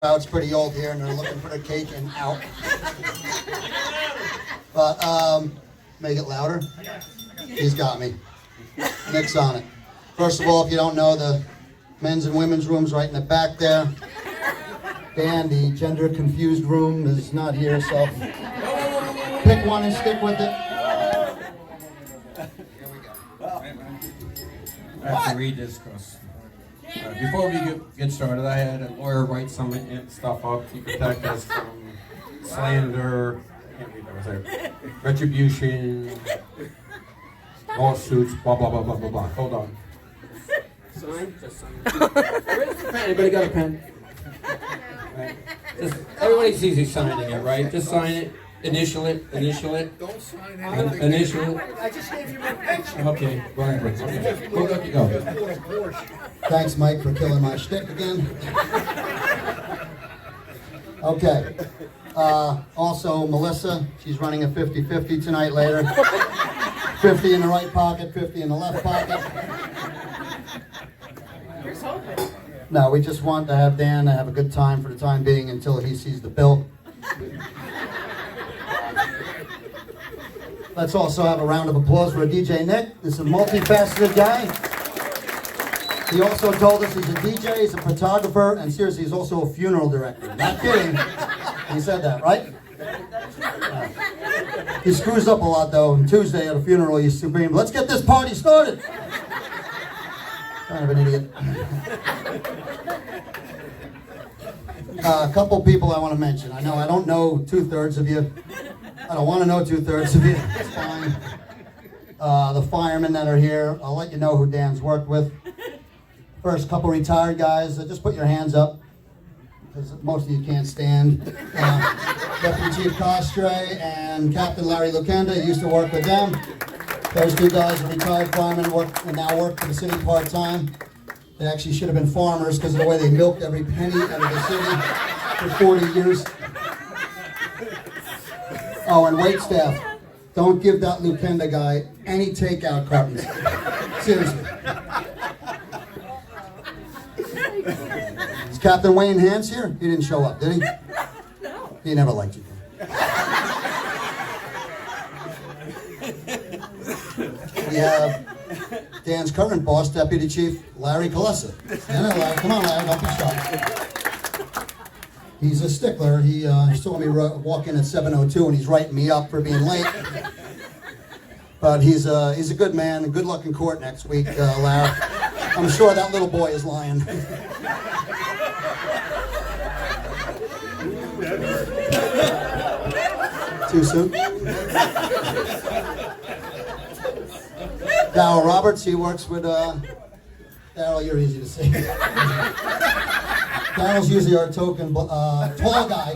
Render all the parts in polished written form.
Crowd's pretty old here and they're looking for the cake and out. But make it louder. He's got me. Nick's on it. First of all, if you don't know, the men's and women's room's right in the back there. Dan, the gender confused room, is not here, so pick one and stick with it. Here we go. I have to read this because before we get started, I had a lawyer write some stuff up to protect us from slander, retribution, lawsuits, blah, blah, blah, blah, blah, blah. Hold on. Sign? Just sign. Where's the pen? Anybody got a pen? Right. Just, everybody sees he's signing it, right? Just sign it. Initial it. Don't sign anything. Initial it. I just gave you my picture. Okay, whatever. Okay. Hold up you go. Thanks, Mike, for killing my shtick again. Okay. Also, Melissa, she's running a 50-50 tonight later. 50 in the right pocket, 50 in the left pocket. Here's hoping. No, we just want to have Dan have a good time for the time being until he sees the bill. Let's also have a round of applause for DJ Nick. This is a multifaceted guy. He also told us he's a DJ, he's a photographer, and seriously, he's also a funeral director. Not kidding. He said that, right? Yeah. He screws up a lot, though. On Tuesday at a funeral, he's screaming, "Let's get this party started!" Kind of an idiot. A couple people I want to mention. I know I don't know 2/3 of you. I don't want to know 2/3 of you. It's fine. The firemen that are here, I'll let you know who Dan's worked with. First couple retired guys, just put your hands up, because most of you can't stand. Deputy Chief Costre and Captain Larry Lucanda used to work with them. Those two guys are retired firemen and now work for the city part-time. They actually should have been farmers because of the way they milked every penny out of the city for 40 years. Oh, and wait staff, don't give that Lucanda guy any takeout cartons. Seriously. Is Captain Wayne Hans here? He didn't show up, did he? No. He never liked you. We have Dan's current boss, Deputy Chief Larry Kalessa. Larry, come on, Larry, don't be shy. He's a stickler. He saw me walk in at 7:02, and he's writing me up for being late. But he's a good man, and good luck in court next week, Larry. I'm sure that little boy is lying. Too soon? Darryl Roberts, he works with, Darryl, you're easy to see. Darryl's usually our token tall guy.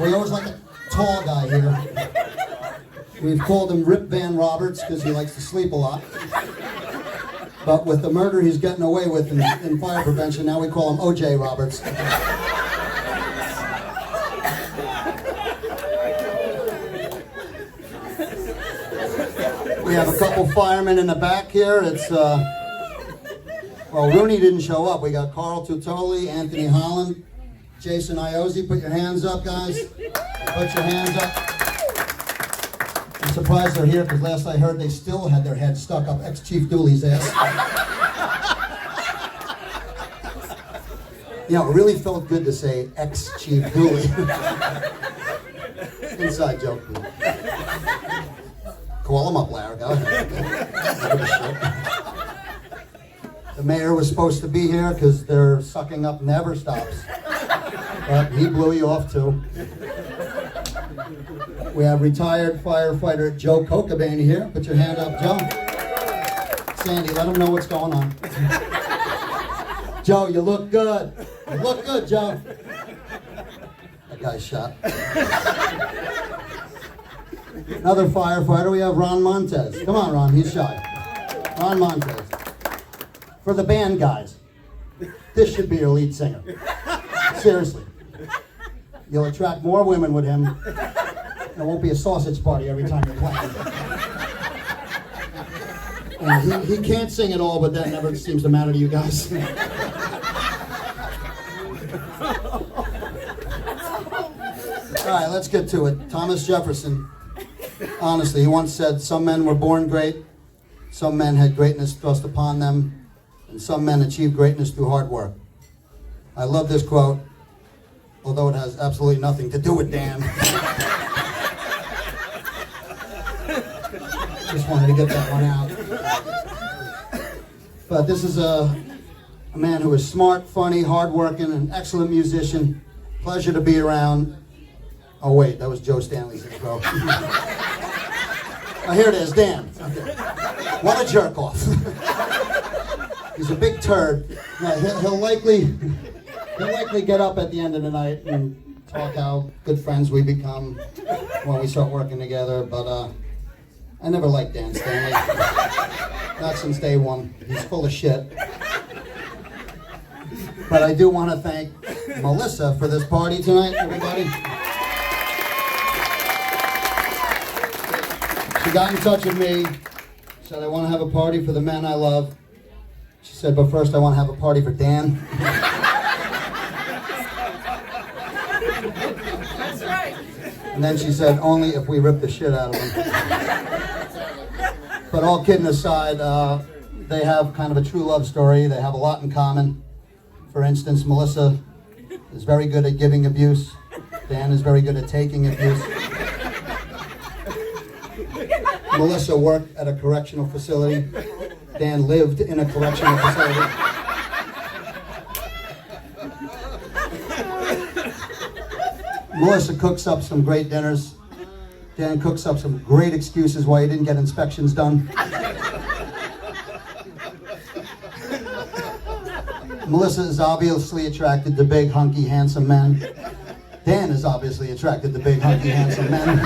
We always like a tall guy here. We've called him Rip Van Roberts because he likes to sleep a lot. But with the murder he's getting away with in fire prevention, now we call him O.J. Roberts. We have a couple firemen in the back here. It's, well, Rooney didn't show up. We got Carl Tutoli, Anthony Holland, Jason Iozzi. Put your hands up, guys. Put your hands up. I'm surprised they're here because last I heard they still had their heads stuck up ex-Chief Dooley's ass. You know, it really felt good to say ex-Chief Dooley. Inside joke. Call him up, Larry. Go ahead. The mayor was supposed to be here because their sucking up never stops. But he blew you off too. We have retired firefighter Joe Kokabane here. Put your hand up, Joe. Sandy, let him know what's going on. Joe, you look good. You look good, Joe. That guy's shot. Another firefighter, we have Ron Montez. Come on, Ron, he's shy. Ron Montez. For the band guys, this should be your lead singer. Seriously. You'll attract more women with him. There won't be a sausage party every time you're playing. And he can't sing at all, but that never seems to matter to you guys. All right, let's get to it. Thomas Jefferson, honestly, he once said, some men were born great, some men had greatness thrust upon them, and some men achieve greatness through hard work. I love this quote, although it has absolutely nothing to do with Dan. Just wanted to get that one out. But this is a man who is smart, funny, hardworking, an excellent musician. Pleasure to be around. Oh wait, that was Joe Stanley's intro. Oh, here it is, Dan. Okay. What a jerk off. He's a big turd. Yeah, he'll likely get up at the end of the night and talk how good friends we become when we start working together. But I never liked Dan Stanley. Not since day one. He's full of shit. But I do want to thank Melissa for this party tonight, everybody. She got in touch with me, said, I want to have a party for the men I love. She said, but first I want to have a party for Dan. That's right. And then she said, only if we rip the shit out of him. But all kidding aside, they have kind of a true love story. They have a lot in common. For instance, Melissa is very good at giving abuse. Dan is very good at taking abuse. Melissa worked at a correctional facility. Dan lived in a correctional facility. Melissa cooks up some great dinners. Dan cooks up some great excuses why he didn't get inspections done. Melissa is obviously attracted to big, hunky, handsome men. Dan is obviously attracted to big, hunky, handsome men.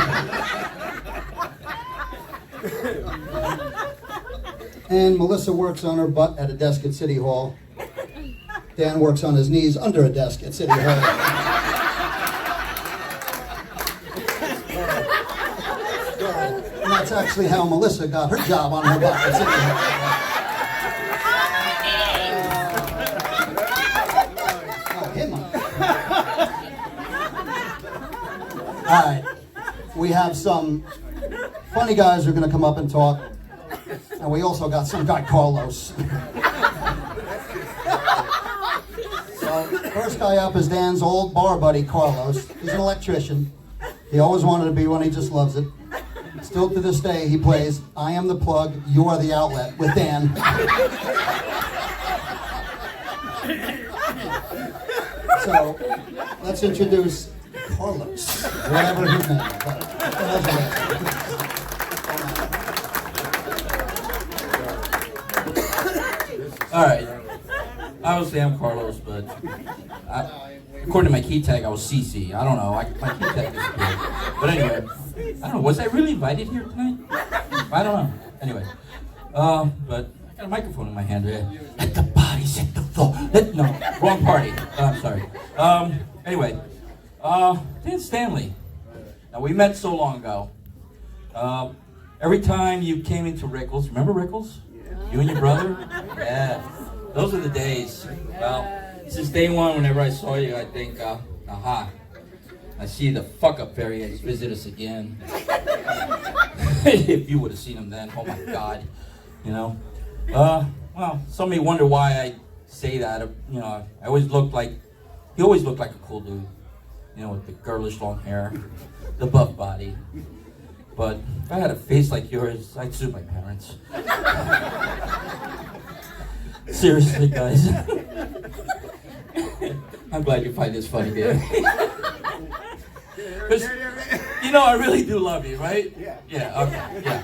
And Melissa works on her butt at a desk at City Hall. Dan works on his knees under a desk at City Hall. And that's actually how Melissa got her job on her butt at City Hall. All right, we have some funny guys who are going to come up and talk, and we also got some guy, Carlos. So, first guy up is Dan's old bar buddy, Carlos. He's an electrician. He always wanted to be one, he just loves it. Still to this day, he plays I Am the Plug, You Are the Outlet with Dan. So, let's introduce Carlos, whatever his name is. All right. Obviously, I'm Carlos, but according to my key tag, I was CC. I don't know. My key tag disappeared. But anyway, I don't know. Was I really invited here tonight? I don't know. Anyway, but I got a microphone in my hand. Let the body set the floor. No, wrong party. I'm sorry. Anyway. Dan Stanley. Now, we met so long ago. Every time you came into Rickles, remember Rickles? You and your brother? Yeah. Those are the days. Well, since day one, whenever I saw you, I think, aha. I see the fuck-up fairy has visited us again. If you would have seen him then, oh my God. You know? Well, some may wonder why I say that. You know, he always looked like a cool dude. You know, with the girlish long hair, the buff body. But if I had a face like yours, I'd sue my parents. Seriously, guys. I'm glad you find this funny, Dan. Because, you know, I really do love you, right? Yeah. Yeah, okay, yeah.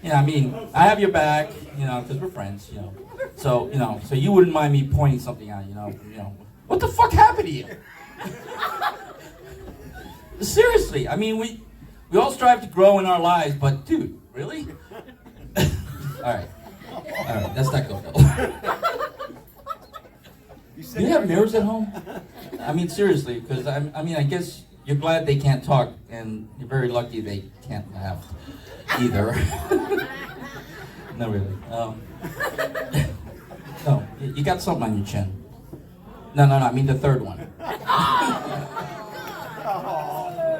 Yeah, I mean, I have your back, you know, because we're friends, you know. So, you know, so you wouldn't mind me pointing something out, you know. What the fuck happened to you? Seriously, I mean, we all strive to grow in our lives, but dude, really? All right, that's not good though. Do you have mirrors at home? I mean, seriously, because I mean, I guess you're glad they can't talk, and you're very lucky they can't laugh either. No, really. No, you got something on your chin. No, I mean the third one.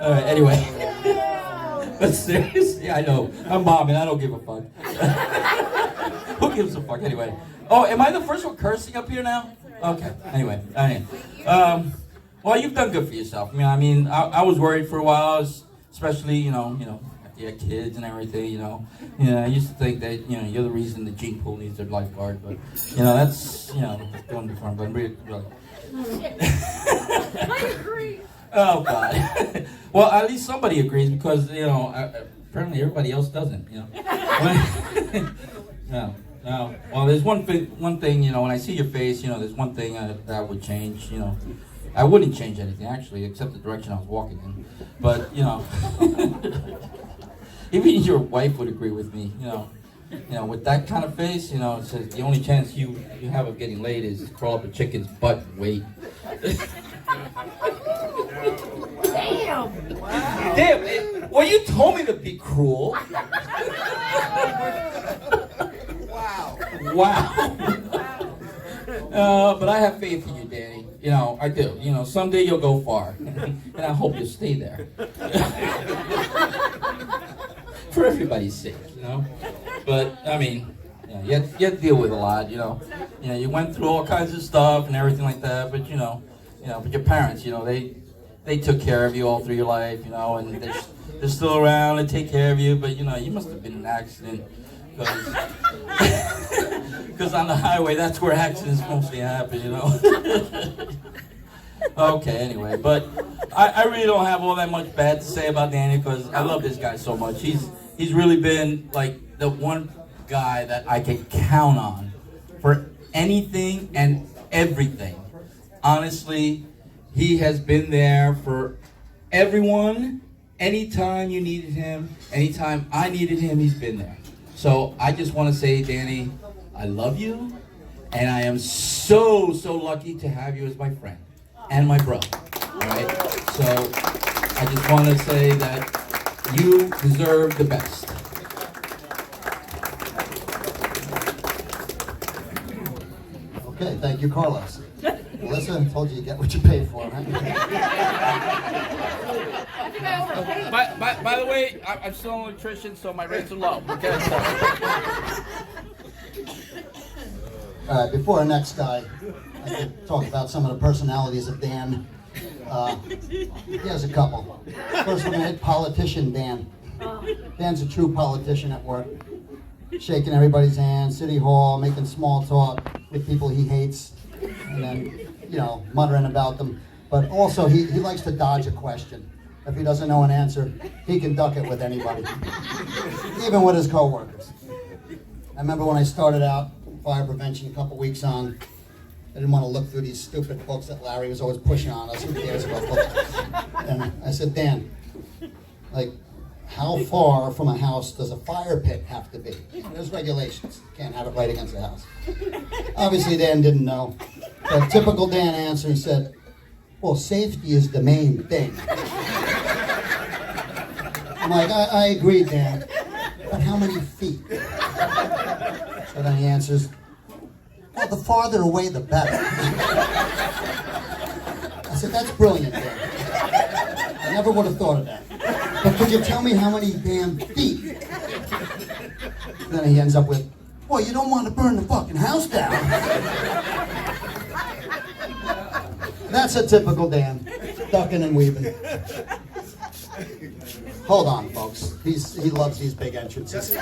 All right, anyway. But seriously, I know. I'm bombing. I don't give a fuck. Who gives a fuck anyway? Oh, am I the first one cursing up here now? Okay. Anyway. Well, you've done good for yourself. I mean, I was worried for a while, especially, you know, after you had kids and everything, you know. I used to think that, you're the reason the gene pool needs their lifeguard, but, that's, that's going too far. But really. I agree. Oh, God. Well, at least somebody agrees because, apparently everybody else doesn't, No. Well, there's one thing, when I see your face, there's one thing that I would change, I wouldn't change anything, actually, except the direction I was walking in. But, even your wife would agree with me, with that kind of face, it says the only chance you have of getting laid is to crawl up a chicken's butt and wait. Damn. Damn, well, you told me to be cruel. Wow. But I have faith in you, Danny. I do. Someday you'll go far. And I hope you'll stay there. For everybody's sake, But, I mean, you have to deal with a lot, you went through all kinds of stuff and everything like that, but, but your parents, they took care of you all through your life, and they're still around and take care of you, but, you must have been in an accident. Because on the highway, that's where accidents mostly happen, Okay, anyway, but I really don't have all that much bad to say about Danny because I love this guy so much. He's really been like the one guy that I can count on for anything and everything. Honestly, he has been there for everyone. Anytime you needed him, anytime I needed him, he's been there. So I just want to say, Danny, I love you, and I am so lucky to have you as my friend and my brother. All right? So I just want to say that you deserve the best. Okay, thank you, Carlos. Melissa, I told you get what you paid for, right? I think I overpaid. By the way, I'm still an electrician, so my rates are low. Okay. All right, before our next guy, I could talk about some of the personalities of Dan. He has a couple. First, we're going to hit politician Dan. Dan's a true politician at work. Shaking everybody's hand, City Hall, making small talk with people he hates, and then, muttering about them. But also, he likes to dodge a question. If he doesn't know an answer, he can duck it with anybody, even with his coworkers. I remember when I started out fire prevention a couple weeks on, I didn't want to look through these stupid books that Larry was always pushing on us. Who cares about books? And I said, Dan, how far from a house does a fire pit have to be? There's regulations. Can't have it right against the house. Obviously, Dan didn't know. But typical Dan answer, he said, well, safety is the main thing. I'm like, I agree, Dan. But how many feet? So then he answers, well, the farther away, the better. I said, that's brilliant, Dan. I never would have thought of that. But could you tell me how many damn feet? Then he ends up with, well, you don't want to burn the fucking house down. That's a typical Dan, ducking and weaving. Hold on, folks. He loves these big entrances.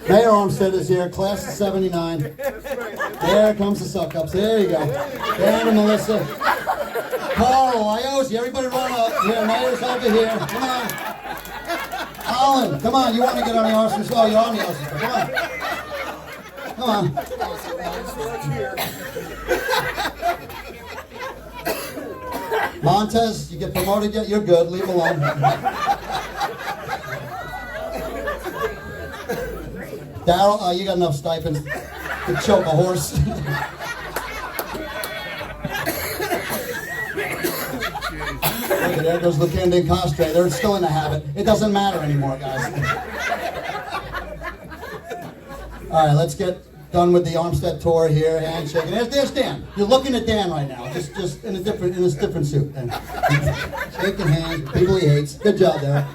Mayor Armstead is here, class of 79. There comes the suck-ups. There you go. Dan and Melissa. Carl, Iosi, everybody run up. Here, Mayor's over here. Come on. Colin, come on. You want to get on the Arsenal? Oh, you're on the Arsenal. Come on. Montez, you get promoted yet? You're good. Leave him alone. Daryl, you got enough stipends to choke a horse. Look, there goes Lucinda and Costre. They're still in the habit. It doesn't matter anymore, guys. All right, let's get done with the Armstead tour here, handshaking. There's Dan. You're looking at Dan right now, just in a different suit. And shaking hands with people he hates. Good job there.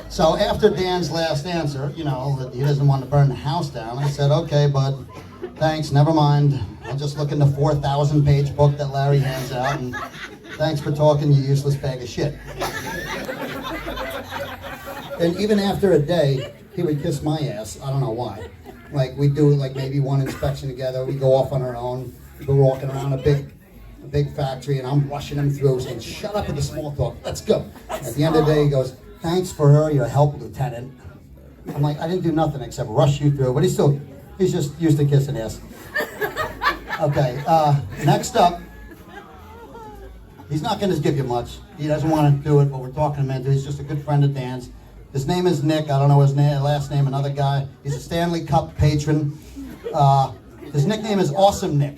So after Dan's last answer, you know, that he doesn't want to burn the house down, I said, okay, bud, thanks, never mind. I'll just look in the 4,000-page book that Larry hands out, and thanks for talking, you useless bag of shit. And even after a day, he would kiss my ass. I don't know why. Like, we'd do like maybe one inspection together. We'd go off on our own. We're walking around a big factory, and I'm rushing him through, saying, shut up with the small talk. Let's go. At the end of the day, he goes, thanks for your help, Lieutenant. I'm like, I didn't do nothing except rush you through. But he's just used to kissing ass. Okay, next up. He's not going to give you much. He doesn't want to do it, but we're talking him into. He's just a good friend of Dan's. His name is Nick. I don't know his last name, another guy. He's a Stanley Cup patron. His nickname is Awesome Nick.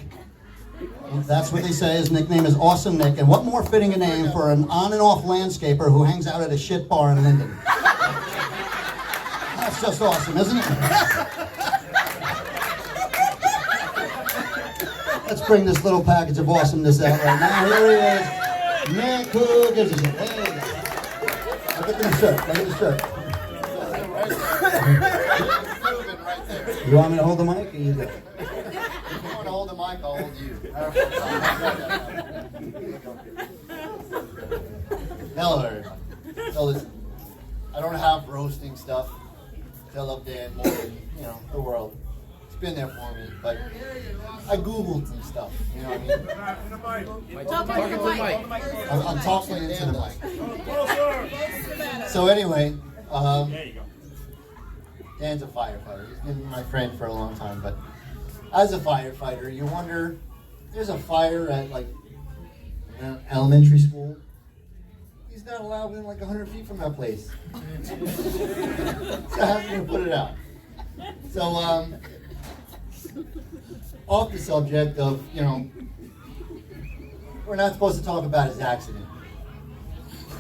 That's what they say. His nickname is Awesome Nick. And what more fitting a name for an on and off landscaper who hangs out at a shit bar in Linden? That's just awesome, isn't it? Let's bring this little package of awesomeness out right now. Here he is. Nick, who gives a shit? There you go. Look at the shirt. Look at the shirt. You want me to hold the mic, or you do? If you want to hold the mic, I'll hold you. Hello, everybody. So listen, I don't have roasting stuff. I love Dan more than, the world. It's been there for me, but I Googled some stuff. You know what I mean? I'm talking into the mic. So anyway, Dan's a firefighter. He's been my friend for a long time, but as a firefighter, you wonder, there's a fire at like elementary school. He's not allowed within like 100 feet from that place. So how's he gonna put it out? So off the subject of, we're not supposed to talk about his accident.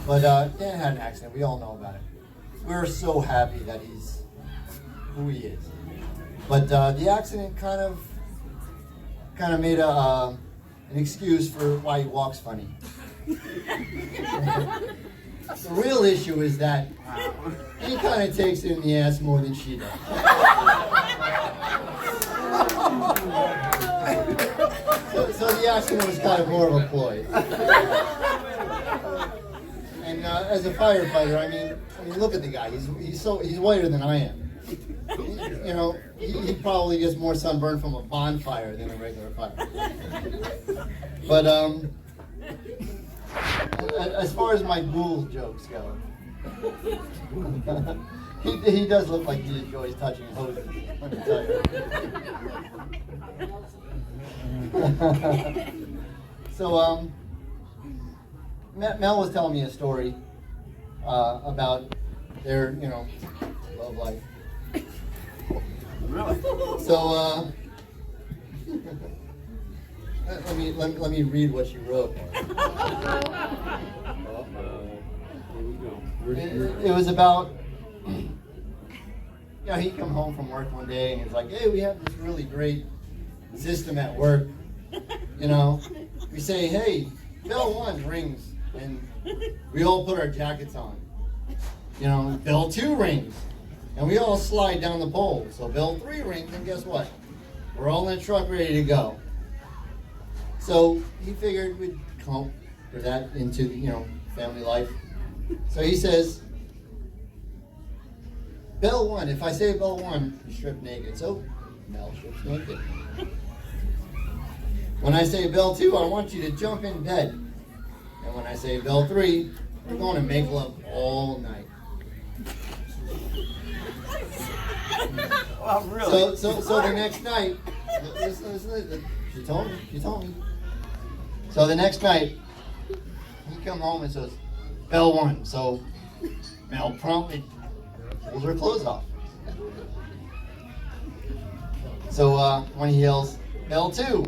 But Dan had an accident, we all know about it. We're so happy that he's who he is. But the accident kind of made an excuse for why he walks funny. The real issue is that he kind of takes it in the ass more than she does. So the accident was kind of more of a ploy. And as a firefighter, I mean, look at the guy. He's whiter than I am. He probably gets more sunburn from a bonfire than a regular fire. But as far as my ghoul jokes go, he does look like he enjoys touching hoses. Let me tell you. So Mel was telling me a story about their love life. Really? So let me read what she wrote. It was about, he'd come home from work one day and he was like, hey, we have this really great system at work. We say, hey, bell 1 rings and we all put our jackets on. Bell 2 rings and we all slide down the pole. So bell 3 rings and guess what? We're all in the truck ready to go. So he figured we'd come for that into family life. So he says, bell 1, if I say bell 1, you strip naked. So Mel strips naked. When I say bell 2, I want you to jump in bed. And when I say bell 3, we're going to make love all night. Well, really? So the next night, listen, she told me. So the next night, he come home and says, bell 1. So Mel promptly pulls her clothes off. So when he yells, bell 2,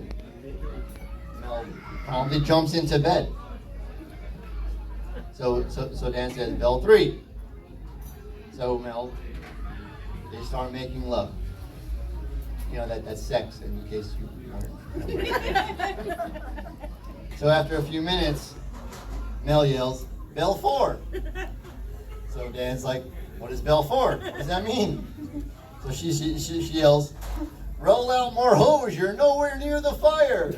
Mel promptly jumps into bed. So Dan says, bell 3. So Mel, they start making love. You know, that's sex, in case you weren't. So after a few minutes, Mel yells, "Bell 4." So Dan's like, "What is Bell 4? What does that mean?" So she yells, "Roll out more hose, you're nowhere near the fire."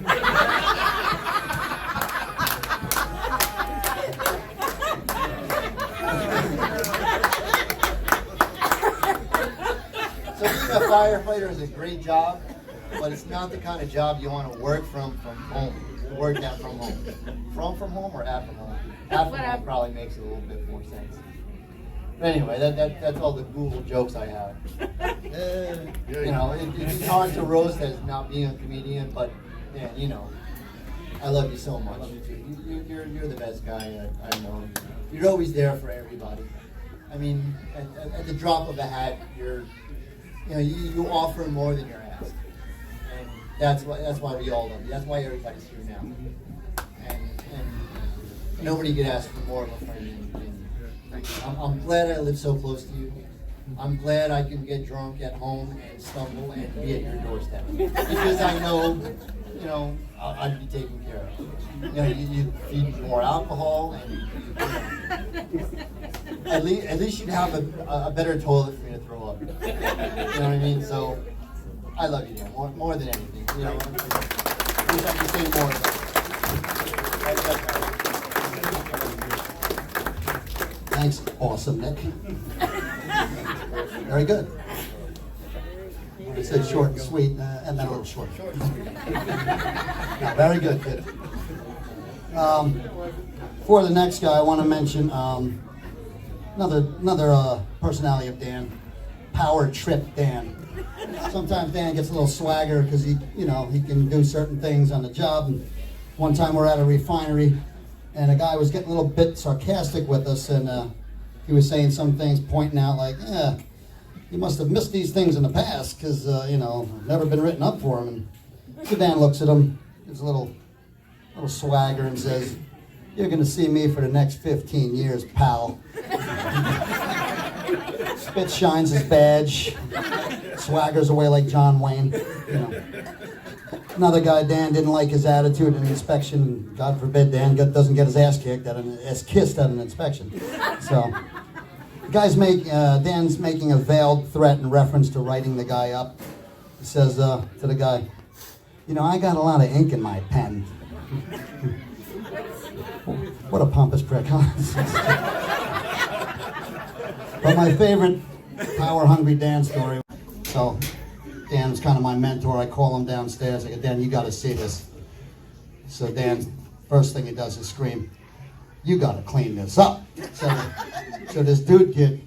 So being a firefighter is a great job, but it's not the kind of job you want to work from home. Work at from home. From home or at from home? At from home probably makes it a little bit more sense. But anyway, that's all the Google jokes I have. You know, it's hard to roast as not being a comedian, but man, you know, I love you so much. You're the best guy I know. You're always there for everybody. I mean, at the drop of a hat, you offer more than you're asked, and that's why we all love you. That's why everybody's here now, and nobody could ask for more of a friend than you. I'm glad I live so close to you. I'm glad I can get drunk at home and stumble and be at your doorstep because I know, you know, I'd be taken care of. You know, you feed me more alcohol, and at least you'd have a better toilet for me to throw up. You know what I mean? So I love you, Dan, more than anything. You know, I wish I could say more. Thanks, awesome, Nick. Very good. It said short and sweet, and then a little short. No, very good, kid. For the next guy, I want to mention another personality of Dan, Power Trip Dan. Sometimes Dan gets a little swagger because he can do certain things on the job. And one time we're at a refinery, and a guy was getting a little bit sarcastic with us, and he was saying some things, pointing out like, you must have missed these things in the past because, never been written up for him. And so Dan looks at him, gives a little swagger and says, "You're going to see me for the next 15 years, pal." Spit shines his badge, swaggers away like John Wayne. You know. Another guy, Dan didn't like his attitude in an inspection. God forbid Dan doesn't get his ass kissed at an inspection. So, Dan's making a veiled threat in reference to writing the guy up. He says to the guy, "I got a lot of ink in my pen." What a pompous prick, huh? But my favorite power-hungry Dan story. So, Dan's kind of my mentor. I call him downstairs. I go, "Dan, you got to see this." So Dan, first thing he does is scream, "You got to clean this up." So this dude kid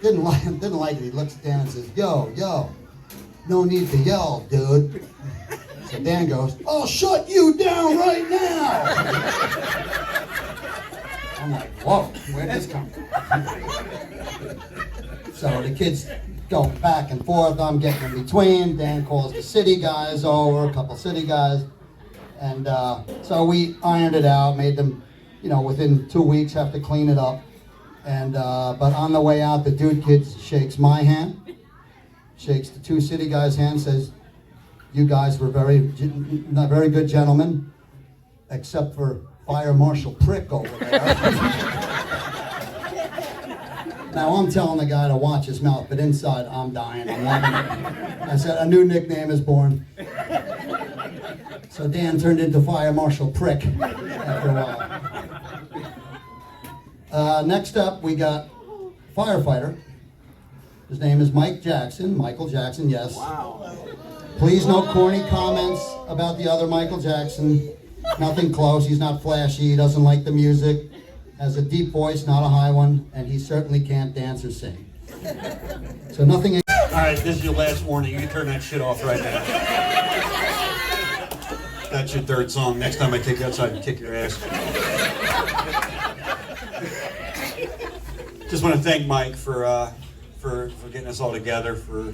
didn't like it. He looks at Dan and says, Yo, no need to yell, dude." So Dan goes, "I'll shut you down right now." I'm like, whoa, where'd this come from? So the kids go back and forth. I'm getting in between. Dan calls the city guys over, a couple city guys. And so we ironed it out, made them, within 2 weeks have to clean it up. And but on the way out, the dude kid shakes my hand, shakes the two city guys' hands, says, "You guys were very good gentlemen, except for Fire Marshal Prick over there." Now I'm telling the guy to watch his mouth, but inside I'm dying. I'm loving it. I said, "A new nickname is born." So Dan turned into Fire Marshal Prick after a while. Next up, we got firefighter. His name is Michael Jackson, yes. Wow. Please no corny comments about the other Michael Jackson. Nothing close. He's not flashy. He doesn't like the music. Has a deep voice, not a high one, and he certainly can't dance or sing. So nothing. All right, this is your last warning. You can turn that shit off right now. That's your third song. Next time I take you outside and kick your ass. Just want to thank Mike for getting us all together, for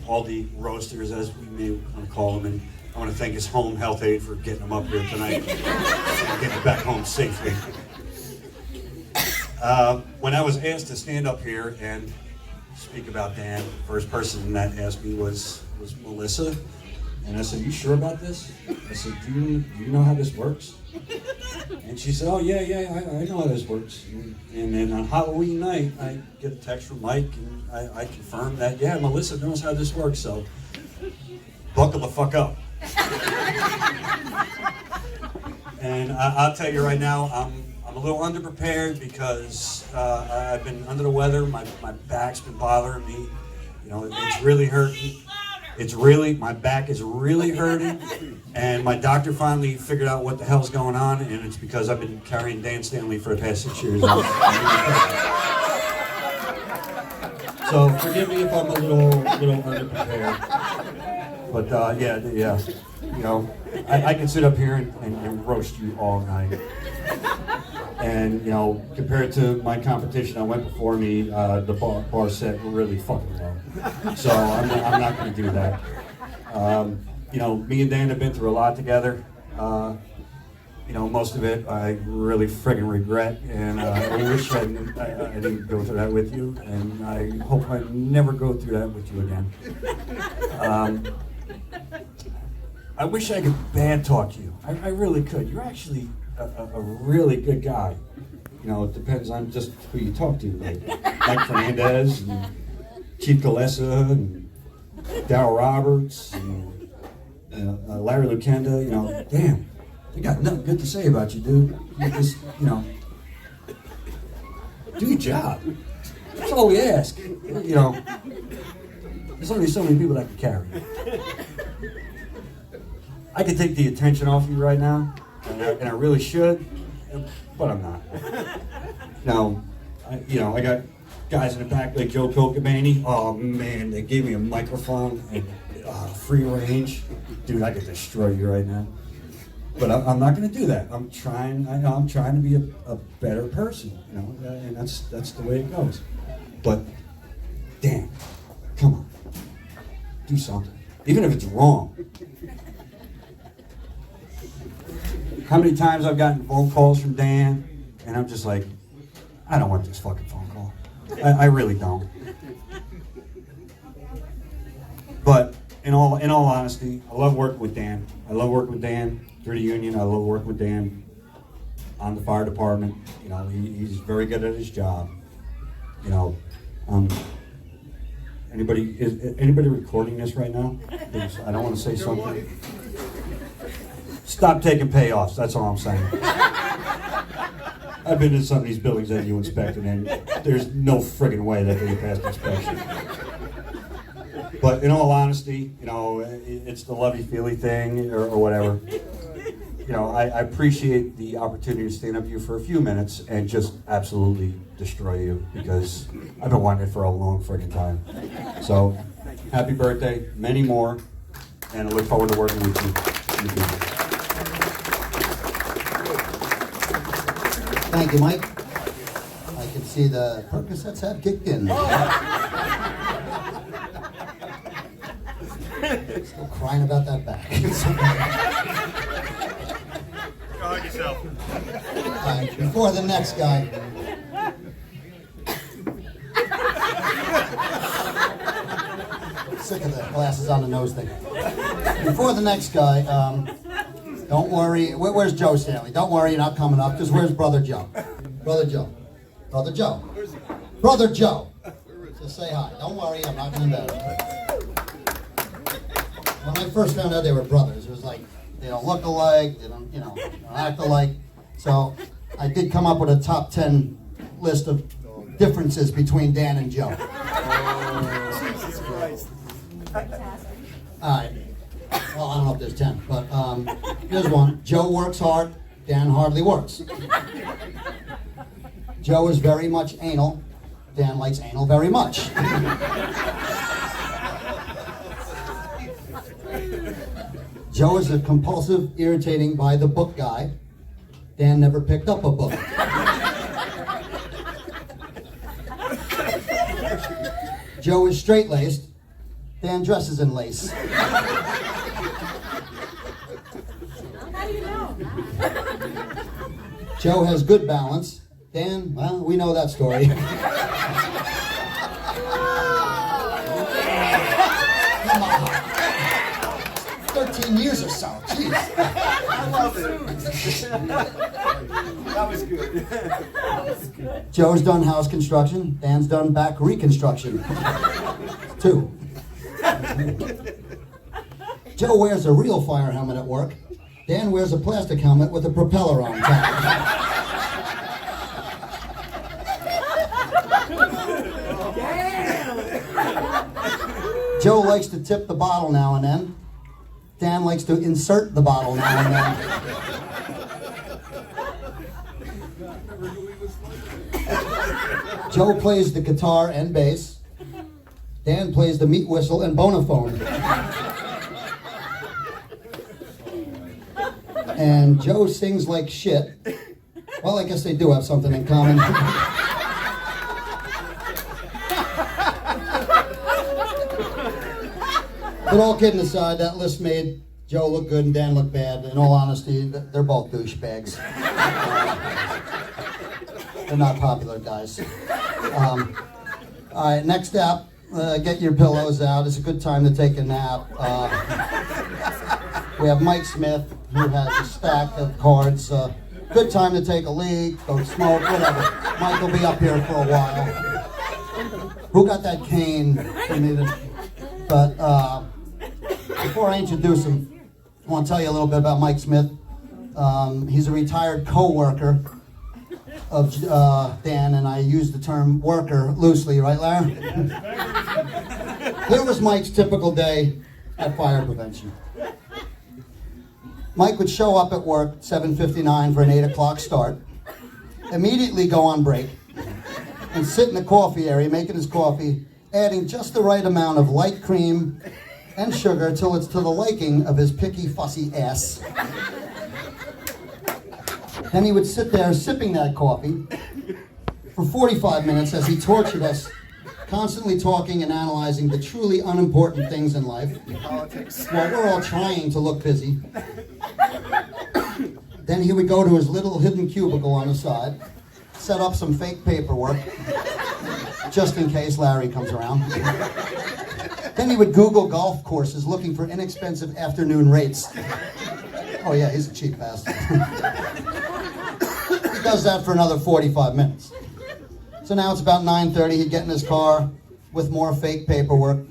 all the roasters, as we may want to call them, and I want to thank his home health aide for getting him up here tonight and getting him back home safely. When I was asked to stand up here and speak about Dan, the first person that asked me was Melissa. And I said, "You sure about this?" I said, do you know how this works?" And she said, "Oh, yeah, I know how this works." And then on Halloween night, I get a text from Mike, and I confirm that, yeah, Melissa knows how this works, so buckle the fuck up. And I'll tell you right now, I'm a little underprepared because I've been under the weather. My back's been bothering me. You know, it's really hurting. My back is really hurting, and my doctor finally figured out what the hell's going on, and it's because I've been carrying Dan Stanley for the past 6 years. So forgive me if I'm a little underprepared, but yeah, you know, I can sit up here and roast you all night. And, you know, compared to my competition that went before me, the bar set really fucking low. So I'm not going to do that. You know, me and Dan have been through a lot together. You know, most of it I really friggin' regret, and I wish I didn't go through that with you, and I hope I never go through that with you again. I wish I could bad talk you. I really could. You're actually a really good guy. You know, it depends on just who you talk to. Like Mike Fernandez, and Chief Galessa, and Darryl Roberts, and Larry Lukenda. You know, damn, they got nothing good to say about you, dude. You just, you know, do your job. That's all we ask. You know, there's only so many people that can carry you. I could take the attention off you right now, and I really should, but I'm not. Now, I got guys in the back like Joe Colcabani. Oh man, they gave me a microphone and free range. Dude, I could destroy you right now. But I'm not going to do that. I'm trying to be a better person, you know, and that's the way it goes. But, Dan, come on, do something, even if it's wrong. How many times I've gotten phone calls from Dan, and I'm just like, I don't want this fucking phone call. I really don't. But in all honesty, I love working with Dan. I love working with Dan through the union. I love working with Dan on the fire department. You know, he's very good at his job. You know, is anybody recording this right now? Because I don't want to say something. Stop taking payoffs, that's all I'm saying. I've been in some of these buildings that you inspected, and there's no friggin' way that they passed inspection. But in all honesty, you know, it's the lovey-feely thing, or whatever. You know, I appreciate the opportunity to stand up to you for a few minutes and just absolutely destroy you, because I've been wanting it for a long friggin' time. So, happy birthday, many more, and I look forward to working with you in the future. Thank you, Mike. I can see the Percocets have kicked in. Still crying about that back. Go hug yourself. Before the next guy. Sick of the glasses on the nose thing. Before the next guy, don't worry. Where's Joe Stanley? Don't worry, you're not coming up. Because where's Brother Joe? Brother Joe. Brother Joe. Brother Joe. Just say hi. Don't worry, I'm not going to embarrass you. When I first found out they were brothers, it was like, they don't look alike, they don't, don't act alike. So I did come up with a top 10 list of differences between Dan and Joe. Jesus Christ. All right. Well, I don't know if there's 10, but here's one. Joe works hard, Dan hardly works. Joe is very much anal, Dan likes anal very much. Joe is a compulsive, irritating by the book guy. Dan never picked up a book. Joe is straight-laced. Dan dresses in lace. How do you know? Joe has good balance. Dan, well, we know that story. Come on. 13 years or so. Jeez. I love it. That was good. Joe's done house construction. Dan's done back reconstruction. 2. Joe wears a real fire helmet at work. Dan wears a plastic helmet with a propeller on top. Joe likes to tip the bottle now and then. Dan likes to insert the bottle now and then. Joe plays the guitar and bass. Dan plays the meat whistle and bonophone. And Joe sings like shit. Well, I guess they do have something in common. But all kidding aside, that list made Joe look good and Dan look bad. In all honesty, they're both douchebags. They're not popular guys. All right, next up, get your pillows out. It's a good time to take a nap. We have Mike Smith, who has a stack of cards. Good time to take a leak, go smoke, whatever. Mike will be up here for a while. Who got that cane for me to... But before I introduce him, I want to tell you a little bit about Mike Smith. He's a retired co-worker of Dan, and I use the term worker loosely, right, Larry? Here was Mike's typical day at fire prevention. Mike would show up at work at 7:59 for an 8 o'clock start, immediately go on break, and sit in the coffee area making his coffee, adding just the right amount of light cream and sugar till it's to the liking of his picky, fussy ass. Then he would sit there sipping that coffee for 45 minutes as he tortured us, constantly talking and analyzing the truly unimportant things in life, while we're all trying to look busy. Then he would go to his little hidden cubicle on the side, set up some fake paperwork, just in case Larry comes around. Then he would Google golf courses looking for inexpensive afternoon rates. Oh yeah, he's a cheap bastard. He does that for another 45 minutes. So now it's about 9:30, he'd get in his car with more fake paperwork,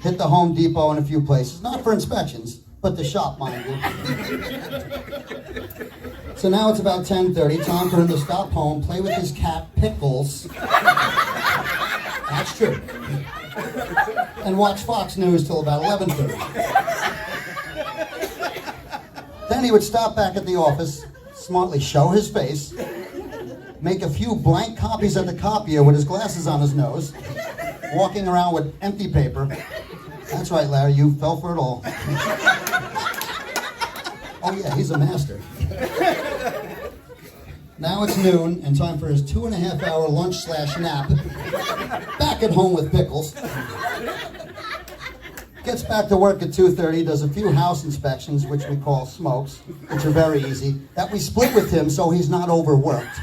hit the Home Depot in a few places, not for inspections, but to shop, mind you. So now it's about 10:30, time for him to stop home, play with his cat, Pickles. That's true. And watch Fox News till about 11:30. Then he would stop back at the office, smartly show his face, make a few blank copies at the copier with his glasses on his nose, walking around with empty paper. That's right, Larry, you fell for it all. Oh yeah, he's a master. Now it's noon and time for his 2.5-hour lunch/nap. Back at home with Pickles. Gets back to work at 2:30, does a few house inspections, which we call smokes, which are very easy, that we split with him so he's not overworked.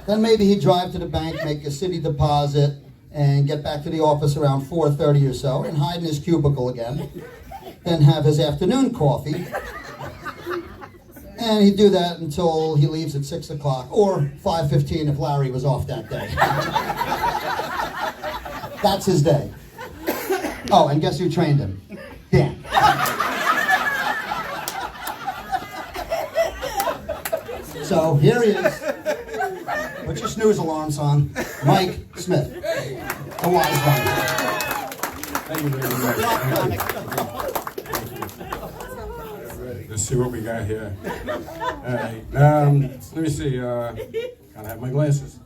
Then maybe he'd drive to the bank, make a city deposit, and get back to the office around 4:30 or so, and hide in his cubicle again. Then have his afternoon coffee. And he'd do that until he leaves at 6 o'clock, or 5:15 if Larry was off that day. That's his day. Oh, and guess who trained him? Dan. So here he is. Put your snooze alarms on. Mike Smith. The wise one. Thank you very much. Let's see what we got here. All right. Let me see. Gotta have my glasses.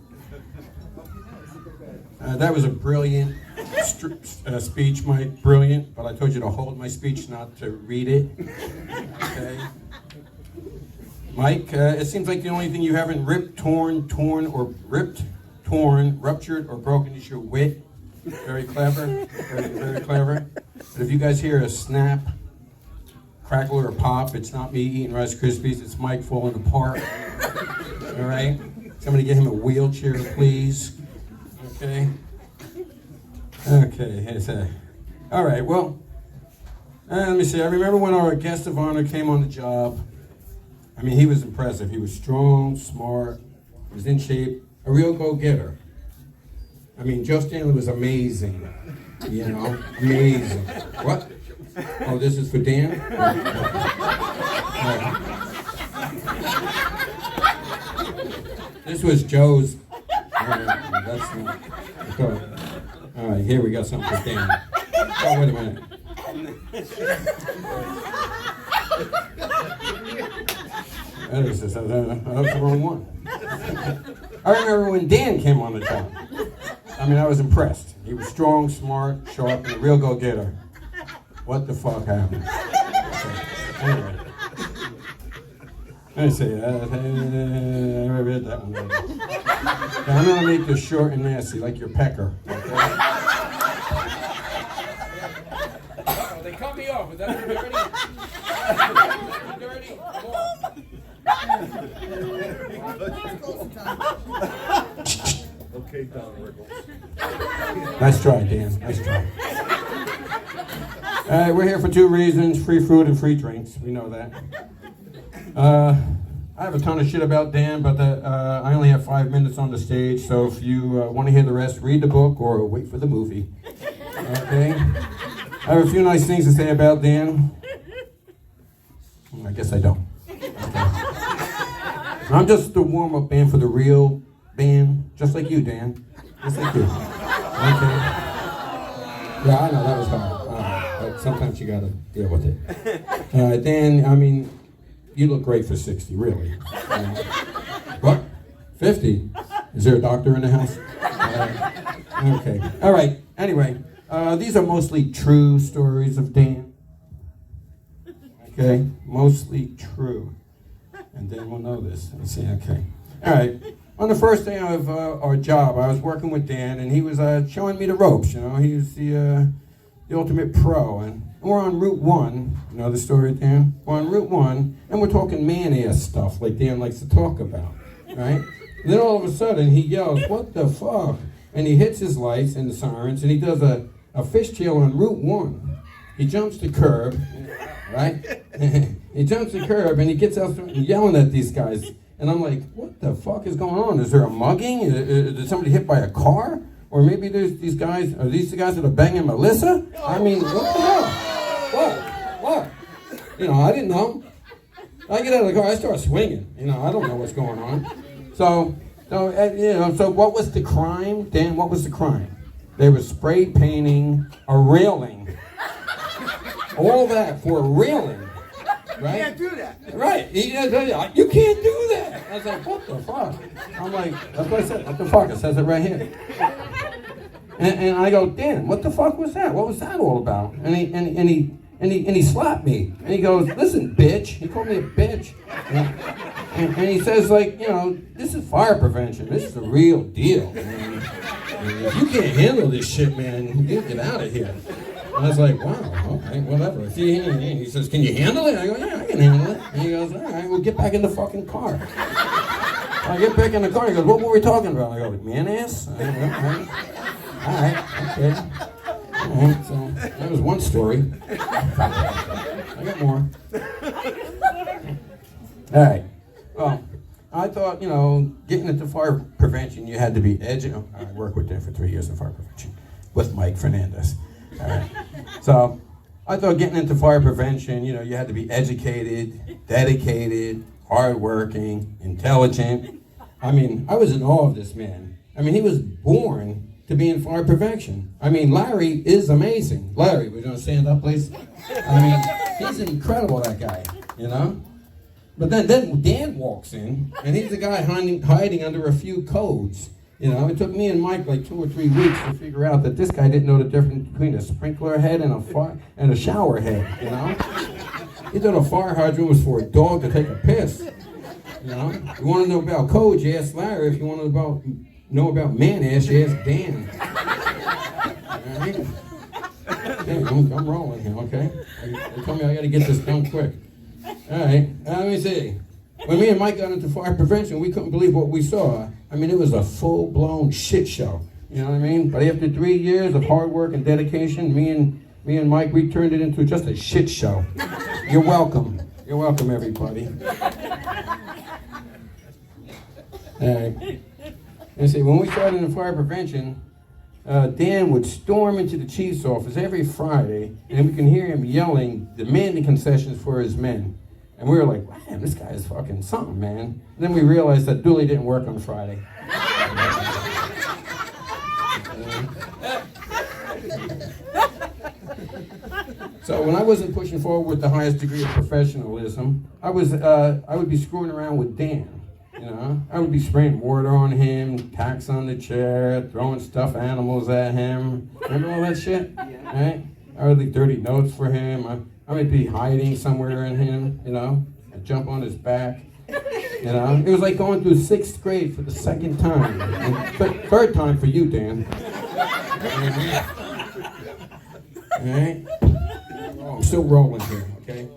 That was a brilliant speech, Mike. Brilliant. But I told you to hold my speech, not to read it. Okay. Mike, it seems like the only thing you haven't ripped, torn, ruptured, or broken is your wit. Very clever. Very, very clever. But if you guys hear a snap, crackle or pop. It's not me eating Rice Krispies. It's Mike falling apart. All right? Somebody get him a wheelchair, please. Okay? Okay, here's a... All right, well, let me see. I remember when our guest of honor came on the job. I mean, he was impressive. He was strong, smart, he was in shape, a real go-getter. I mean, Joe Stanley was amazing. You know, amazing. What? Oh, this is for Dan? This was Joe's. That's not. All right, here we got something for Dan. Oh, wait a minute. That was the wrong one. I remember when Dan came on the job. I mean, I was impressed. He was strong, smart, sharp, and a real go-getter. What the fuck happened? Anyway. Let me see. I read that one. Now, I'm going to make this short and nasty, like your pecker. Okay? Oh, they cut me off. Is that dirty? Dirty? Okay, Don Rickles. Nice try, Dan. Nice try. All right, we're here for two reasons: free food and free drinks. We know that. I have a ton of shit about Dan, but I only have 5 minutes on the stage, so if you want to hear the rest, read the book or wait for the movie. Okay? I have a few nice things to say about Dan. I guess I don't. Okay. I'm just the warm-up band for the real band, just like you, Dan. Just like you. Okay? Yeah, I know, that was hard. But sometimes you gotta deal with it. Dan, I mean, you look great for 60, really. What? 50? Is there a doctor in the house? Okay. All right. Anyway, these are mostly true stories of Dan. Okay? Mostly true. And then we'll know this. Let's see. Okay. All right. On the first day of our job, I was working with Dan, and he was showing me the ropes. You know, he was the ultimate pro, and we're on Route 1. You know the story, Dan? We're on Route 1, and we're talking man-ass stuff like Dan likes to talk about, right? And then all of a sudden, he yells, "What the fuck?" And he hits his lights and the sirens, and he does a fishtail on Route 1. He jumps the curb, right? He jumps the curb, and he gets out yelling at these guys. And I'm like, what the fuck is going on? Is there a mugging? Is somebody hit by a car? Or maybe there's these guys, are these the guys that are banging Melissa? I mean, what the hell? What? You know, I didn't know. I get out of the car, I start swinging. You know, I don't know what's going on. So what was the crime? Dan, what was the crime? They were spray painting a railing. All that for a railing. Right? You can't do that. Right. You can't do that. I was like, what the fuck? I'm like, that's what I said. What the fuck? It says it right here. And I go, Dan, what the fuck was that? What was that all about? And he slapped me. And he goes, listen, bitch. He called me a bitch. And he says, like, you know, this is fire prevention. This is the real deal. And if you can't handle this shit, man, you get out of here. And I was like, wow, okay, whatever. He says, can you handle it? I go, yeah, I can handle it. And he goes, all right, we'll get back in the fucking car. I get back in the car, he goes, what were we talking about? I go, man ass? All right, okay. All right, so that was one story. I got more. All right. Well, I thought, you know, getting into fire prevention, you had to be educated. I worked with them for 3 years in fire prevention with Mike Fernandez. All right. So I thought getting into fire prevention, you know, you had to be educated, dedicated, hardworking, intelligent. I mean, I was in awe of this man. I mean, he was born to be in fire prevention. I mean, Larry is amazing. Larry, we're going to stand up, please? I mean, he's incredible, that guy, you know? But then Dan walks in, and he's the guy hiding under a few codes. You know, it took me and Mike like 2 or 3 weeks to figure out that this guy didn't know the difference between a sprinkler head and a shower head, you know? He thought a fire hydrant was for a dog to take a piss, you know? You want to know about codes, you ask Larry. If you want to know about man-ass, you ask Dan. All right? Yeah, I'm rolling here, okay? They told me I gotta get this done quick. All right, let me see. When me and Mike got into fire prevention, we couldn't believe what we saw. I mean, it was a full-blown shit show. You know what I mean? But after 3 years of hard work and dedication, me and Mike, we turned it into just a shit show. You're welcome. You're welcome, everybody. All right. And see, when we started in fire prevention, Dan would storm into the chief's office every Friday, and we can hear him yelling, demanding concessions for his men. And we were like, man, this guy is fucking something, man. And then we realized that dually didn't work on Friday. So when I wasn't pushing forward with the highest degree of professionalism, I would be screwing around with Dan. You know, I would be spraying water on him, tacks on the chair, throwing stuffed animals at him. Remember all that shit? Right? I would leave dirty notes for him. I might be hiding somewhere in him, you know. I'd jump on his back. You know, it was like going through 6th grade for the 2nd time. And third time for you, Dan. All right? Oh, I'm still rolling here, okay?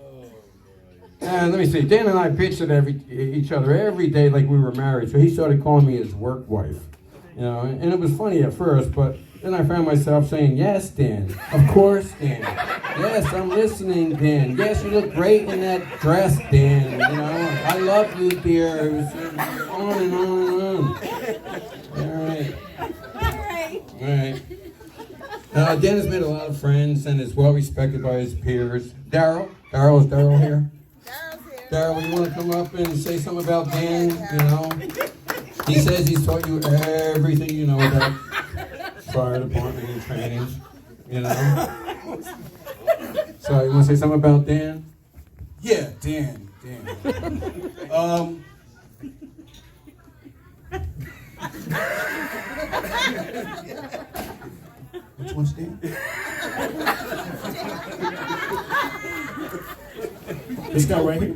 Let me see. Dan and I bitched at each other every day like we were married, so he started calling me his work wife. You know, and it was funny at first, but then I found myself saying, yes, Dan. Of course, Dan. Yes, I'm listening, Dan. Yes, you look great in that dress, Dan. You know, I love you, dear. It was on and on and on. All right. All right. Dan has made a lot of friends and is well respected by his peers. Daryl? Is Daryl here? Daryl, you want to come up and say something about Dan? You know, he says he's taught you everything you know about fire department and trainings. You know. So you want to say something about Dan? Yeah, Dan. Which one's Dan? This guy right here?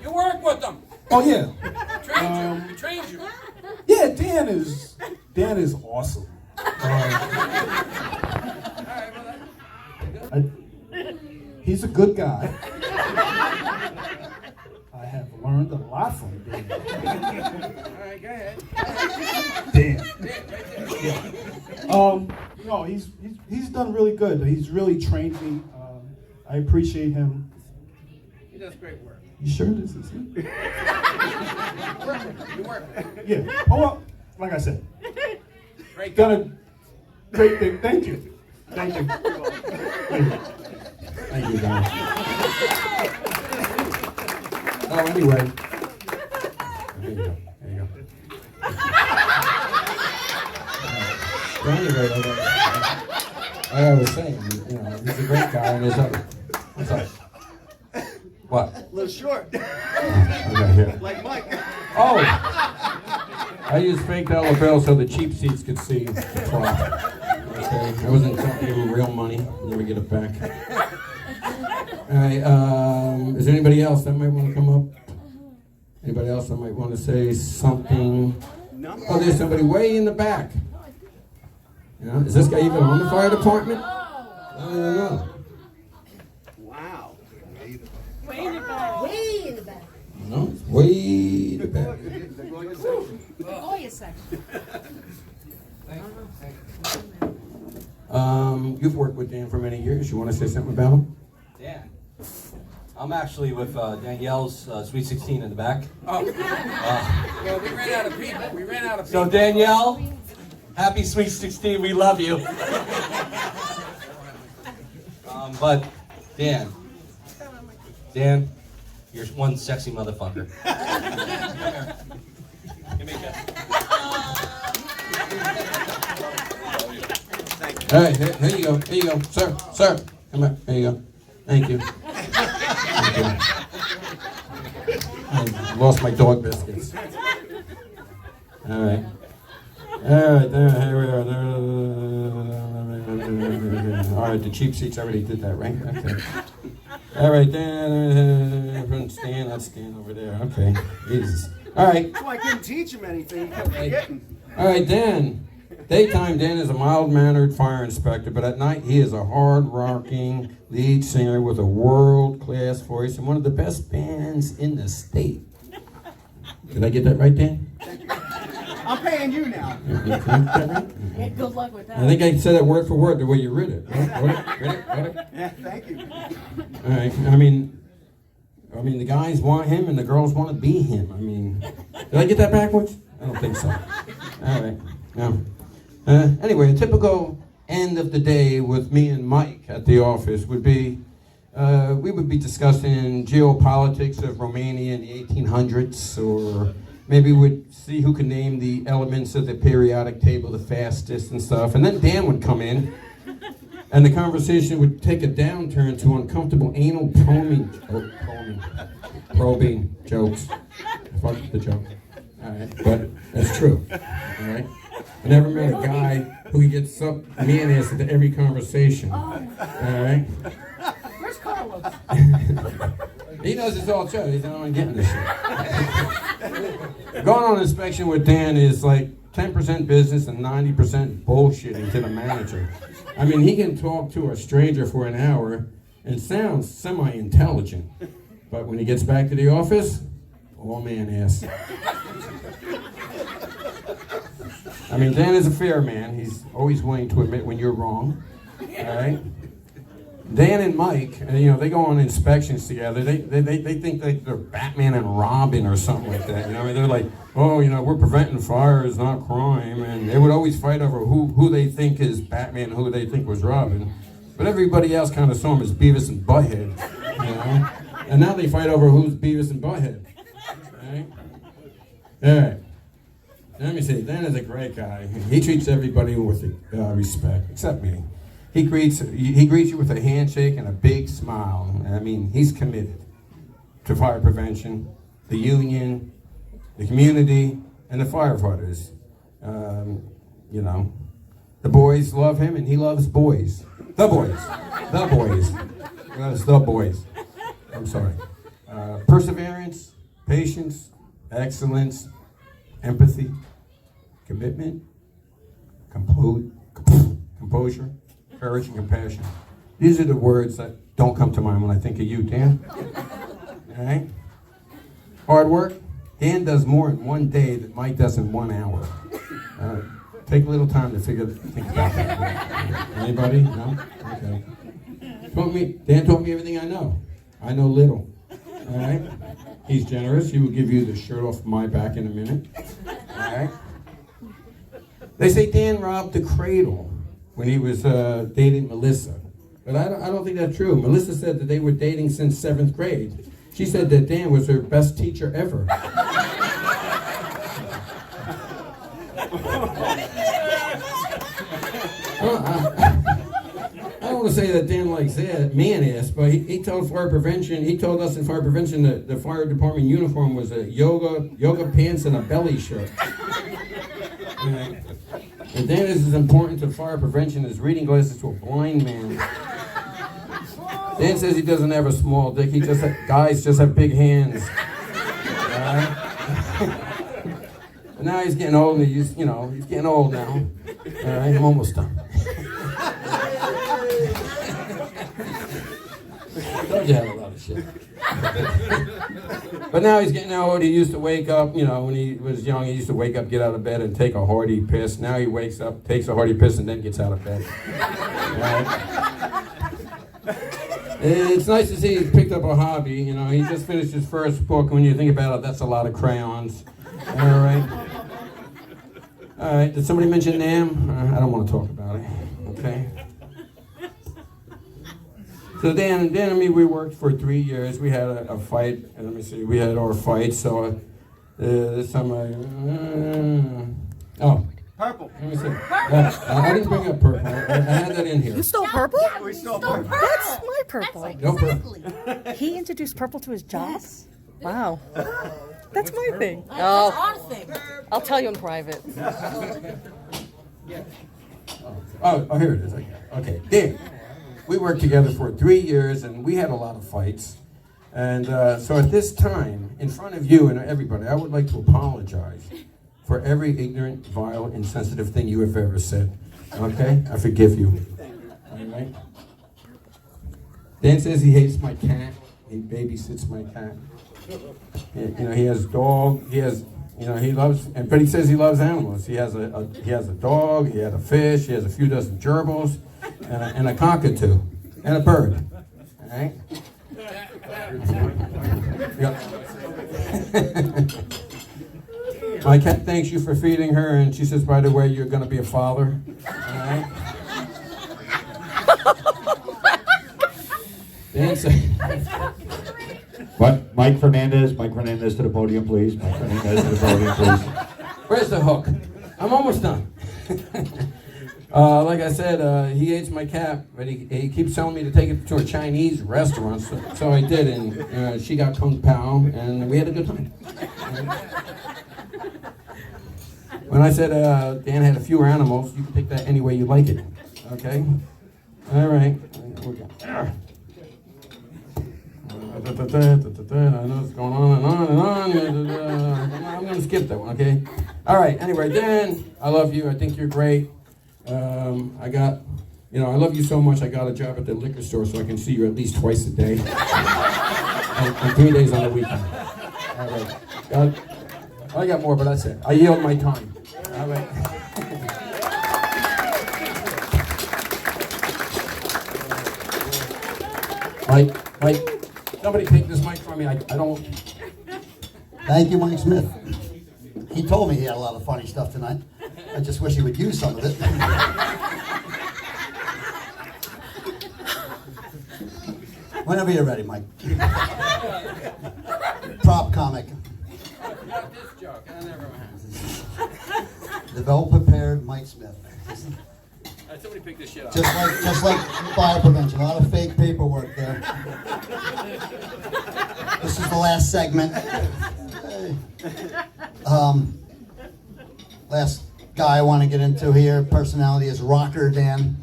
You work with them. Oh yeah. He trained you. Yeah, Dan is awesome. He's a good guy. I have learned a lot from Dan. All right, go ahead. Dan. Yeah. No, he's done really good. He's really trained me. I appreciate him. He does great work. You sure this is him? You work. Yeah. Oh well, like I said, Great done a great thing. Thank you. Thank you. Thank you, guys. Oh, anyway. There you go. There you go. Well, anyway, like I was saying, you know, he's a great guy and there's other. What's up? What? A little short. Okay, here. Like Mike. Oh! I used fake dollar bills so the cheap seats could see the clock. Okay, I wasn't talking with real money. Never get it back. All right, is there anybody else that might want to come up? Anybody else that might want to say something? Oh, there's somebody way in the back. Yeah, is this guy even on the fire department? I don't know. Wow. Way in the back. Way in the back. No, it's way in the back. Oh, yes, section. You've worked with Dan for many years. You want to say something about him? Dan. I'm actually with Danielle's Sweet 16 in the back. Oh. Well, we ran out of people. We ran out of people. So Danielle, happy Sweet 16. We love you. But Dan, you're one sexy motherfucker. Give me a kiss. All right, here you go. Here you go. Sir. Come here. Here you go. Thank you. Thank you. I lost my dog biscuits. All right. All right, here we are. All right, the cheap seats already did that, right? Okay. All right, Dan, stand over there. Okay. Jesus. All right. So I couldn't teach him anything. He kept forgetting. All right, Dan. Daytime, Dan is a mild-mannered fire inspector, but at night he is a hard-rocking lead singer with a world-class voice and one of the best bands in the state. Did I get that right, Dan? I'm paying you now. Yeah, good luck with that. I think I said it word for word the way you read it. Read it? Yeah, thank you. All right. I mean, the guys want him and the girls want to be him. I mean, did I get that backwards? I don't think so. All right. No. Anyway, a typical end of the day with me and Mike at the office would be, we would be discussing geopolitics of Romania in the 1800s, or maybe we'd see who could name the elements of the periodic table the fastest and stuff. And then Dan would come in, and the conversation would take a downturn to uncomfortable anal probing jokes. Fuck the joke. All right, but that's true. All right. I never met a guy who gets some man-ass into every conversation. All right. Where's Carlos? He knows it's all true. He's the only one getting this shit. Going on inspection with Dan is like 10% business and 90% bullshitting to the manager. I mean, he can talk to a stranger for an hour and sounds semi-intelligent. But when he gets back to the office, all man-ass. I mean, Dan is a fair man. He's always willing to admit when you're wrong. All right? Dan and Mike, they go on inspections together. They think that they're Batman and Robin or something like that. They're like, oh, we're preventing fires, not crime. And they would always fight over who they think is Batman and who they think was Robin. But everybody else kind of saw him as Beavis and Butthead, And now they fight over who's Beavis and Butthead. All right? All right. Let me see, Dan is a great guy. He treats everybody with respect, except me. He greets you with a handshake and a big smile. I mean, he's committed to fire prevention, the union, the community, and the firefighters. The boys love him, and he loves boys. The boys. That's the boys. I'm sorry. Perseverance, patience, excellence, empathy, commitment, composure, courage, and compassion. These are the words that don't come to mind when I think of you, Dan. All right? Hard work. Dan does more in one day than Mike does in 1 hour. Take a little time to think about that. Anybody? No? Okay. Dan taught me everything I know. I know little. All right? He's generous. He will give you the shirt off my back in a minute. All right? They say Dan robbed the cradle when he was dating Melissa. But I don't think that's true. Melissa said that they were dating since 7th grade. She said that Dan was her best teacher ever. I don't want to say that Dan likes that man-ass, but he told fire prevention, he told us in fire prevention that the fire department uniform was a yoga pants and a belly shirt. And Dan is as important to fire prevention as reading glasses to a blind man. Dan says he doesn't have a small dick. Guys just have big hands. But now he's getting old, and he's getting old now. All right, I'm almost done. Told you had a lot of shit. But now he's getting old. He used to wake up, when he was young, he used to wake up, get out of bed, and take a hearty piss. Now he wakes up, takes a hearty piss, and then gets out of bed. Right? It's nice to see he's picked up a hobby. He just finished his first book. When you think about it, that's a lot of crayons. All right. All right. Did somebody mention Nam? I don't want to talk about it. Okay. So Dan and me, we worked for 3 years. We had a fight. Let me see. We had our fight. So this time Purple. Let me see. I didn't bring up purple. I had that in here. You stole purple? We stole purple. That's my purple. No purple. He introduced purple to his job? Yes. Wow. That's my thing. That's Oh, our thing. I'll tell you in private. Oh, here it is. Okay. Dan. We worked together for 3 years, and we had a lot of fights. And so at this time, in front of you and everybody, I would like to apologize for every ignorant, vile, insensitive thing you have ever said. Okay? I forgive you. All right? Dan says he hates my cat. He babysits my cat. You know, he has a dog. He has, you know, he loves, but he says he loves animals. He has a dog. He has a fish. He has a few dozen gerbils, and a cockatoo, and a bird. All right. Yep. My cat thanks you for feeding her, and she says, by the way, you're going to be a father. All right. Dan said. What? Mike Fernandez to the podium, please. Mike Fernandez to the podium, please. Where's the hook? I'm almost done. Like I said, he hates my cat, but he keeps telling me to take it to a Chinese restaurant, so I did, and she got kung pao, and we had a good time. When I said Dan had a few animals, you can take that any way you like it. Okay? All right. We're good. I know it's going on and on and on. I'm going to skip that one, okay? All right, anyway, Dan, I love you. I think you're great. I love you so much, I got a job at the liquor store so I can see you at least twice a day. and 3 days on the weekend. All right. I got more, but that's it. I yield my time. All right. Mike, somebody take this mic from me. I don't. Thank you, Mike Smith. He told me he had a lot of funny stuff tonight. I just wish he would use some of it. Whenever you're ready, Mike. Prop comic. Not this joke. I never have. The well-prepared Mike Smith. Somebody pick this shit up. Just like fire prevention. A lot of fake paperwork there. This is the last segment. Last guy I want to get into here, personality, is rocker Dan.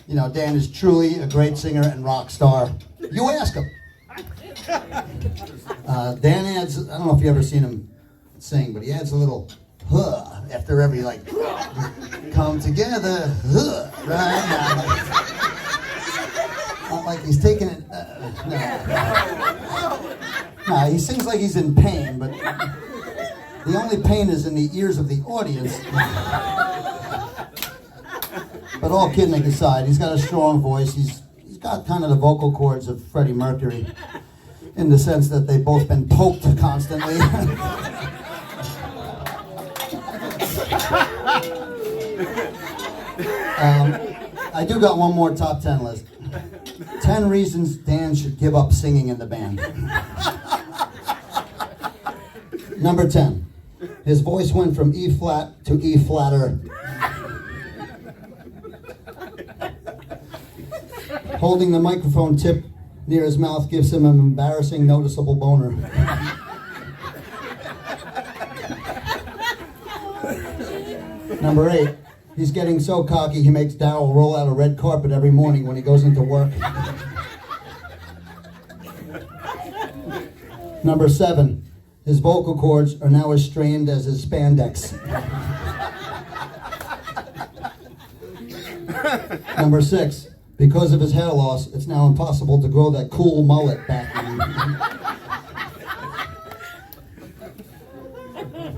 You know, Dan is truly a great singer and rock star. You ask him. Dan adds, I don't know if you've ever seen him sing, but he adds a little huh after every, like, come together, huh, right? Not like he's taking it, no, he sings like he's in pain, but the only pain is in the ears of the audience. But all kidding aside, he's got a strong voice. He's got kind of the vocal cords of Freddie Mercury, in the sense that they've both been poked constantly. I do got one more top 10 list. 10 reasons Dan should give up singing in the band. Number 10. His voice went from E flat to E flatter. Holding the microphone tip near his mouth gives him an embarrassing, noticeable boner. Number 8. He's getting so cocky he makes Darryl roll out a red carpet every morning when he goes into work. Number 7. His vocal cords are now as strained as his spandex. Number 6. Because of his hair loss, it's now impossible to grow that cool mullet back.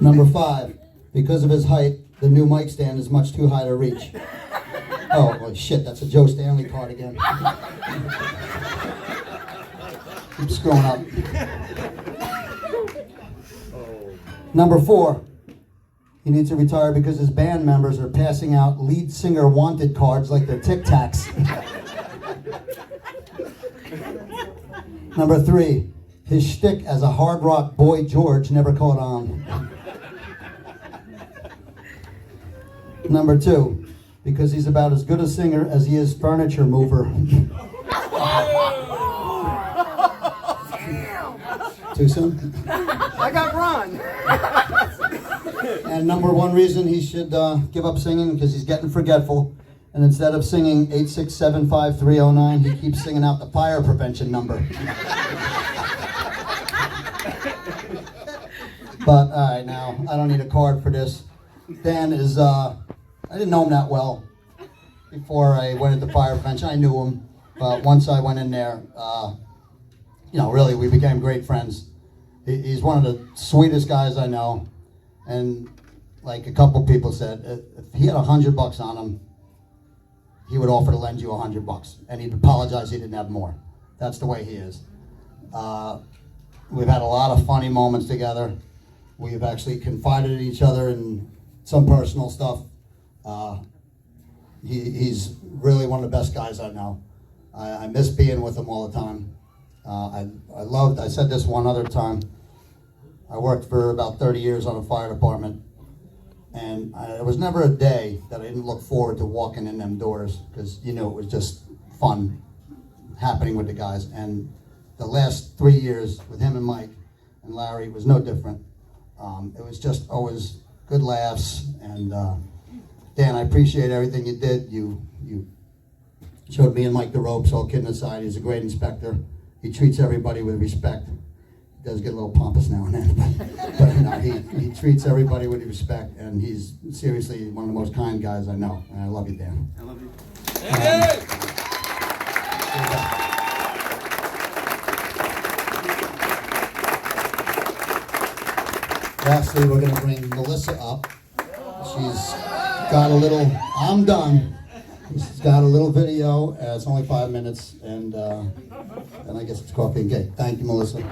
Number 5. Because of his height, the new mic stand is much too high to reach. Oh, well, shit, that's a Joe Stanley card again. Keep screwing up. Number 4. He needs to retire because his band members are passing out lead singer wanted cards like they're Tic Tacs. Number 3. His shtick as a hard rock boy George never caught on. Number 2. Because he's about as good a singer as he is furniture mover. Too soon? I got Ron. And number 1 reason he should give up singing, because he's getting forgetful. And instead of singing 8675309, he keeps singing out the fire prevention number. But, all right, now, I don't need a card for this. Dan is, I didn't know him that well before I went into fire prevention. I knew him, but once I went in there, you know, really, we became great friends. He's one of the sweetest guys I know. And like a couple people said, if he had $100 on him, he would offer to lend you $100, and he'd apologize he didn't have more. That's the way he is. We've had a lot of funny moments together. We've actually confided in each other in some personal stuff. He's really one of the best guys I know. I miss being with him all the time. I said this one other time, I worked for about 30 years on a fire department, and there was never a day that I didn't look forward to walking in them doors, because you knew it was just fun happening with the guys. And the last 3 years with him and Mike and Larry was no different. It was just always good laughs. And Dan, I appreciate everything you did. You showed me and Mike the ropes, all kidding aside. He's a great inspector. He treats everybody with respect. He does get a little pompous now and then, but you know, he treats everybody with respect, and he's seriously one of the most kind guys I know. And I love you, Dan. I love you. Lastly, we're going to bring Melissa up. She's got a little, I'm done. She's got a little video. It's only 5 minutes, and I guess it's coffee and cake. Thank you, Melissa.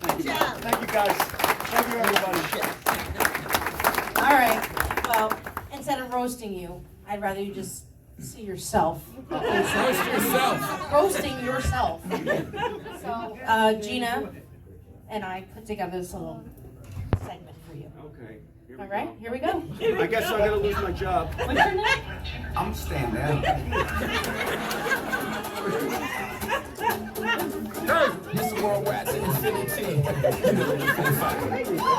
Thank you, guys. Thank you, everybody. All right. Well, instead of roasting you, I'd rather you just see yourself. Roast yourself. Roasting yourself. So, Gina and I put together this little segment for you. Okay. Here we All right, go. here we go. I guess I'm gonna lose my job. What's your name? I'm standing out. This is worldwide to infinity.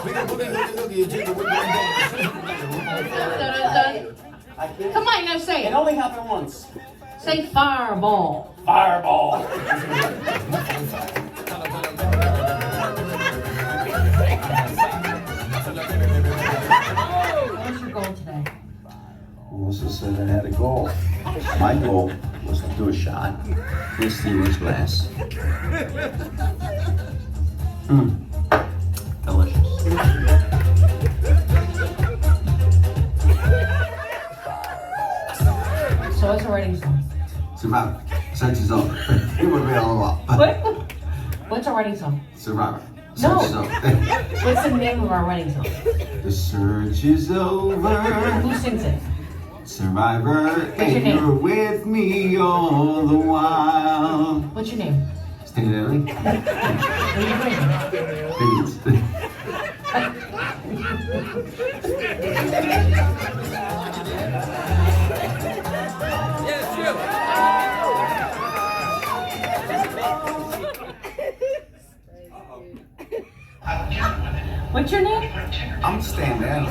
We gonna put Come on, now say It it. only happened once. Say fireball. Fireball. What's your goal today? Melissa said I had a goal. My goal was to do a shot in a steamer's glass. Delicious. So what's a writing song? Survivor. Search is over. It would be all up. What? What's a writing song? Survivor. No. Search is over. What's the name of our wedding song? The search is over. Who sings it? Survivor, your and name? you're with me all the while. What's your name? Stay there, Lee. What are you drinking? Please. Yes, you. What's your name? I'm standing out.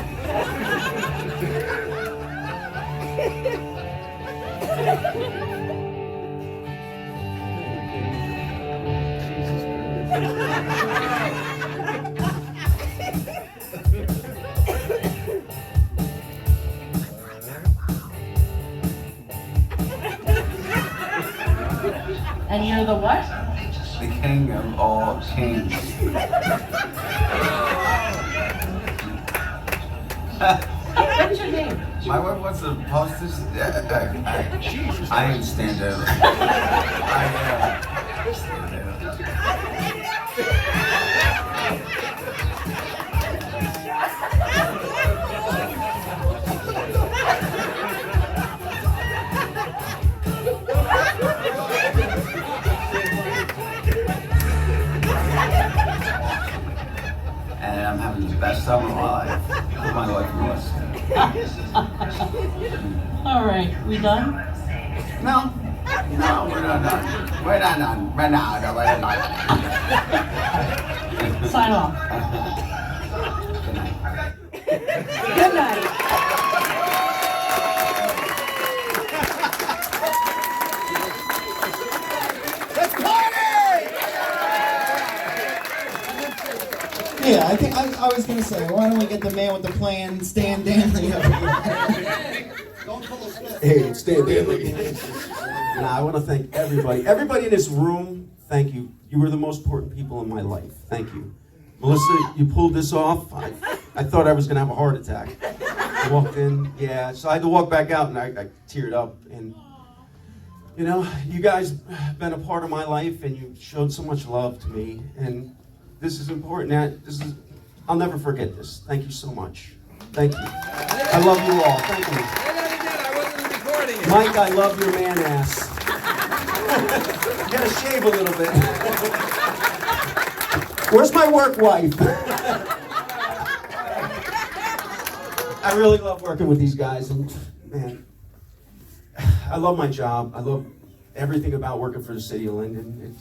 And you're the what? The king of all kings. What's your name? My wife wants to post this. I am stand out. I am stand And I'm having the best summer of my life with my wife, Melissa. All right, we done? No, we're not done. We're not done. We're not done. Sign off. Good night. Good night. Yeah, I think I was gonna say, why don't we get the man with the plan, Stan Danley up here? Hey, Stan Danley. Nah, I want to thank everybody. Everybody in this room, thank you. You were the most important people in my life. Thank you. Melissa, you pulled this off. I thought I was going to have a heart attack. I walked in, yeah, so I had to walk back out, and I teared up. And, you know, you guys have been a part of my life, and you showed so much love to me. And this is important. I'll never forget this. Thank you so much. Thank you. I love you all. Thank you. Mike, I love your man ass. You gotta shave a little bit. Where's my work wife? I really love working with these guys, and man, I love my job. I love everything about working for the city of Linden.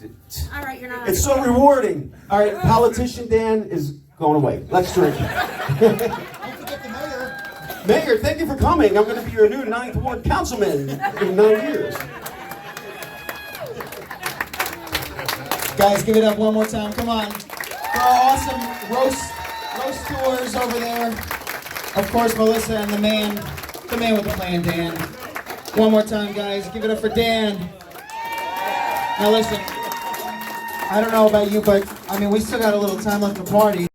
All right, you're not. It's so rewarding. All right, politician Dan is going away. Let's drink. Mayor, thank you for coming. I'm going to be your new 9th Ward councilman in 9 years. Guys, give it up one more time. Come on. For our awesome roast tours over there. Of course, Melissa and the man with the plan, Dan. One more time, guys. Give it up for Dan. Now listen, I don't know about you, but I mean, we still got a little time left to party.